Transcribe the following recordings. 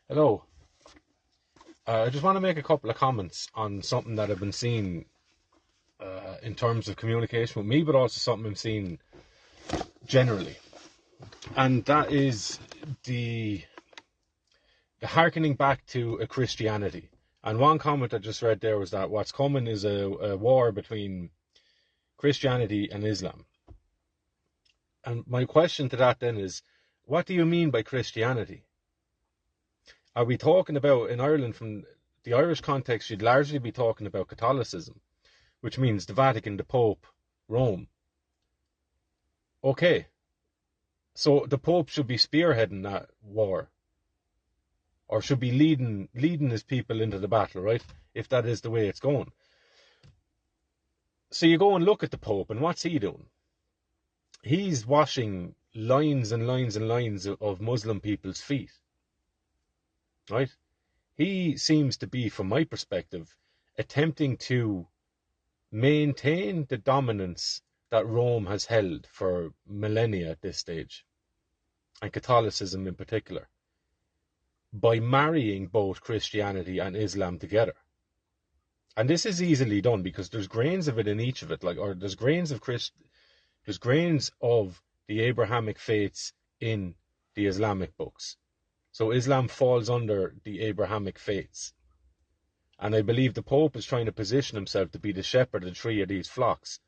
Hello. I just want to make a couple of comments on something that I've been seeing in terms of communication with me, but also something I'm seeing generally. And that is the hearkening back to a Christianity. And one comment I just read there was that what's coming is a war between Christianity and Islam. And my question to that then is, what do you mean by Christianity? Are we talking about, in Ireland, from the Irish context, you'd largely be talking about Catholicism, which means the Vatican, the Pope, Rome. Okay, so the Pope should be spearheading that war, or should be leading his people into the battle, right? If that is the way it's going. So you go and look at the Pope, and what's he doing? He's washing lines and lines and lines of Muslim people's feet, right? He seems to be, from my perspective, attempting to maintain the dominance that Rome has held for millennia at this stage, and Catholicism in particular, by marrying both Christianity and Islam together. And this is easily done because there's grains of it in each of it, there's grains of the Abrahamic faiths in the Islamic books. So Islam falls under the Abrahamic faiths. And I believe the Pope is trying to position himself to be the shepherd of three of these flocks.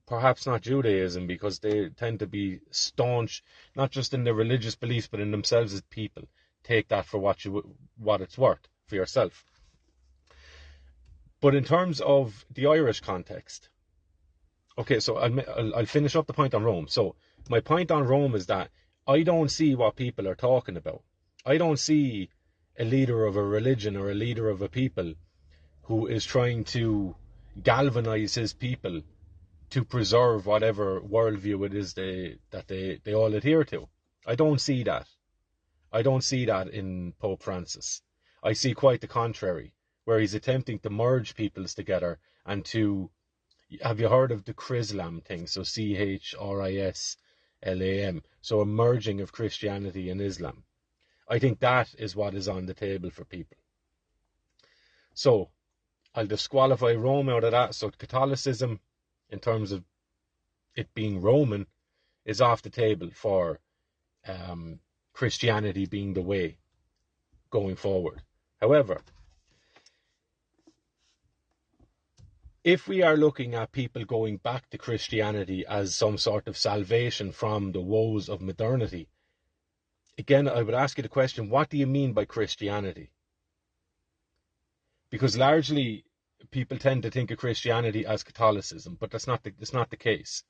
Perhaps not Judaism, because they tend to be staunch, not just in their religious beliefs, but in themselves as people. Take that for what it's worth for yourself. But in terms of the Irish context, okay, so I'll finish up the point on Rome. So my point on Rome is that I don't see what people are talking about. I don't see a leader of a religion or a leader of a people who is trying to galvanize his people to preserve whatever worldview it is that they all adhere to. I don't see that. I don't see that in Pope Francis. I see quite the contrary, where he's attempting to merge peoples together and to... Have you heard of the Chrislam thing? So Chrislam. So a merging of Christianity and Islam. I think that is what is on the table for people. So I'll disqualify Rome out of that. So Catholicism, in terms of it being Roman, is off the table for Christianity being the way going forward. However, if we are looking at people going back to Christianity as some sort of salvation from the woes of modernity, again, I would ask you the question, what do you mean by Christianity? Because largely people tend to think of Christianity as Catholicism, but that's not the case.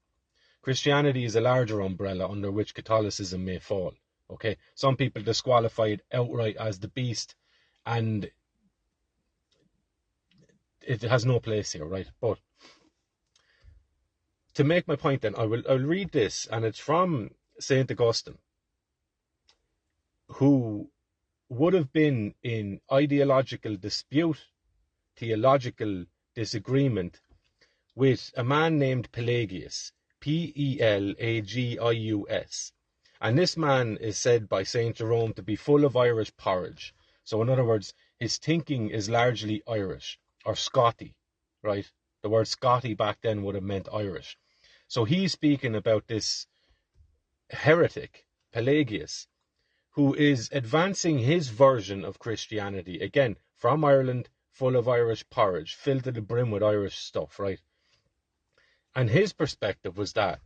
Christianity is a larger umbrella under which Catholicism may fall. Okay, some people disqualify it outright as the beast, and it has no place here, right? But to make my point, then I'll read this, and it's from Saint Augustine, who would have been in ideological dispute, theological disagreement with a man named Pelagius, Pelagius. And this man is said by St. Jerome to be full of Irish porridge. So in other words, his thinking is largely Irish, or Scotty, right? The word Scotty back then would have meant Irish. So he's speaking about this heretic, Pelagius, who is advancing his version of Christianity, again, from Ireland, full of Irish porridge, filled to the brim with Irish stuff, right? And his perspective was that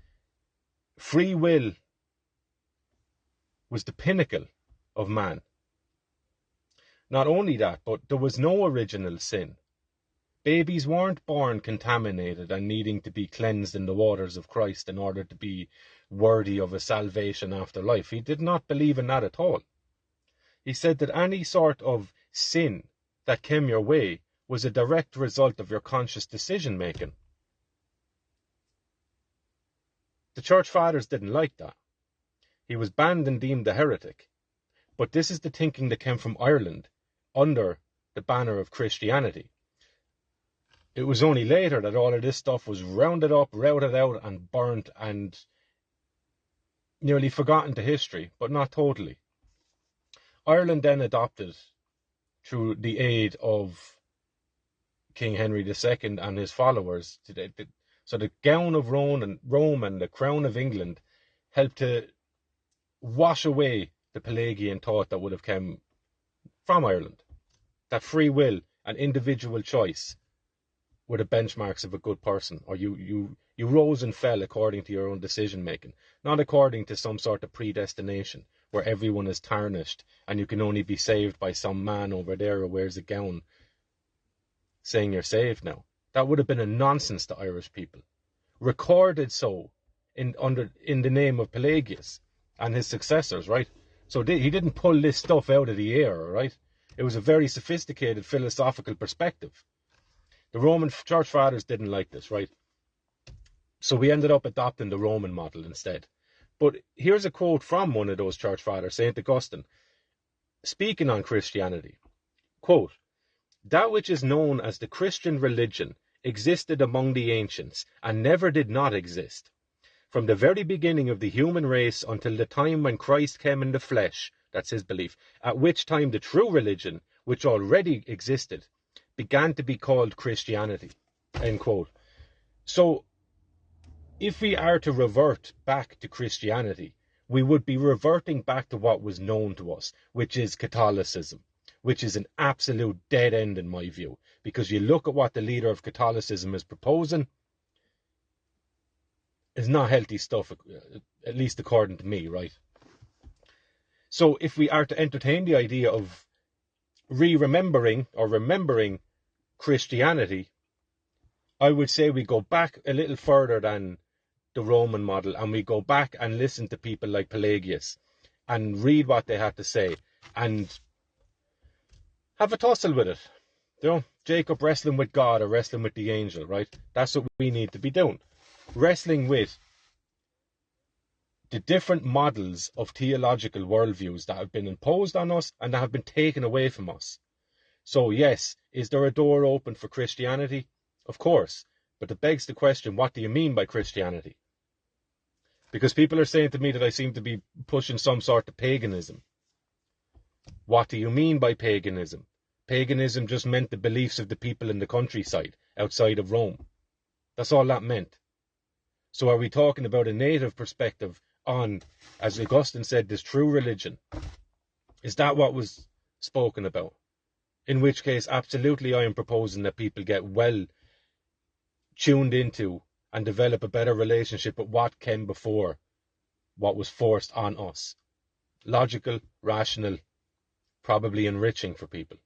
free will was the pinnacle of man. Not only that, but there was no original sin. Babies weren't born contaminated and needing to be cleansed in the waters of Christ in order to be worthy of a salvation after life. He did not believe in that at all. He said that any sort of sin that came your way was a direct result of your conscious decision making. The church fathers didn't like that. He was banned and deemed a heretic. But this is the thinking that came from Ireland under the banner of Christianity. It was only later that all of this stuff was rounded up, routed out, and burnt and nearly forgotten to history, but not totally. Ireland then adopted, through the aid of King Henry II and his followers, so the gown of Rome and the crown of England helped to wash away the Pelagian thought that would have come from Ireland. That free will and individual choice were the benchmarks of a good person, or you rose and fell according to your own decision making, not according to some sort of predestination where everyone is tarnished and you can only be saved by some man over there who wears a gown saying you're saved now. That would have been a nonsense to Irish people. Recorded so in the name of Pelagius and his successors, right? So he didn't pull this stuff out of the air, right? It was a very sophisticated philosophical perspective. The Roman Church Fathers didn't like this, right? So we ended up adopting the Roman model instead. But here's a quote from one of those Church Fathers, St. Augustine, speaking on Christianity. Quote, "That which is known as the Christian religion existed among the ancients and never did not exist. From the very beginning of the human race until the time when Christ came in the flesh," that's his belief, "at which time the true religion, which already existed, began to be called Christianity." End quote. So, if we are to revert back to Christianity, we would be reverting back to what was known to us, which is Catholicism, which is an absolute dead end in my view, because you look at what the leader of Catholicism is proposing, it's not healthy stuff, at least according to me, right? So if we are to entertain the idea of remembering Christianity, I would say we go back a little further than the Roman model, and we go back and listen to people like Pelagius and read what they had to say and have a tussle with it. You know, Jacob wrestling with God or wrestling with the angel, right? That's what we need to be doing. Wrestling with the different models of theological worldviews that have been imposed on us and that have been taken away from us. So yes, is there a door open for Christianity? Of course. But it begs the question, what do you mean by Christianity? Because people are saying to me that I seem to be pushing some sort of paganism. What do you mean by paganism? Paganism just meant the beliefs of the people in the countryside, outside of Rome. That's all that meant. So are we talking about a native perspective on, as Augustine said, this true religion? Is that what was spoken about? In which case, absolutely, I am proposing that people get well tuned into and develop a better relationship with what came before, what was forced on us. Logical, rational, probably enriching for people.